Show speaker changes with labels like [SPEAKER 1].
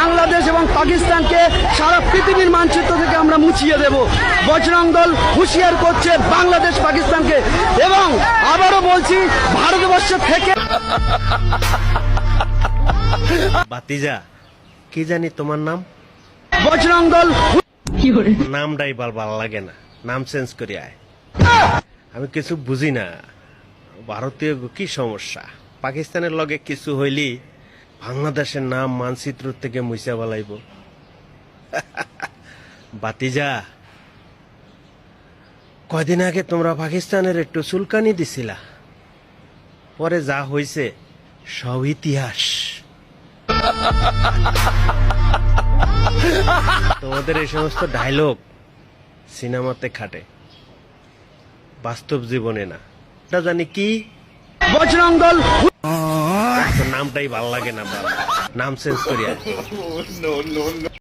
[SPEAKER 1] বাংলাদেশ এবং পাকিস্তানকে সারা পৃথিবীর মানচিত্র থেকে আমরা মুছিয়ে দেব। বজরং দল হুঁশিয়ার করছে বাংলাদেশ পাকিস্তানকে, এবং আবারও বলছি ভারতবর্ষ থেকে।
[SPEAKER 2] বাতিজা, কি জানি তোমার নাম?
[SPEAKER 1] বজরং দল
[SPEAKER 2] নামটাই ভালো লাগে না, নাম চেঞ্জ করি আয়। আমি কিছু বুঝি না, ভারতীয় কি সমস্যা? পাকিস্তানের লগে কিছু হইলি বাংলাদেশের নাম মানচিত্র থেকে মুছা বলাইব। বাতিজা, কয়দিন আগে তোমরা পাকিস্তানের একটু চুলকানি দিছিলা, পরে যা হইছে সব ইতিহাস। তোমাদের এই সমস্ত ডায়লগ সিনেমাতে খাটে, বাস্তব জীবনে না। এটা জানি কি
[SPEAKER 1] বজরং দল
[SPEAKER 2] নামটাই ভাল লাগে না, নাম চেঞ্জ করিয়া।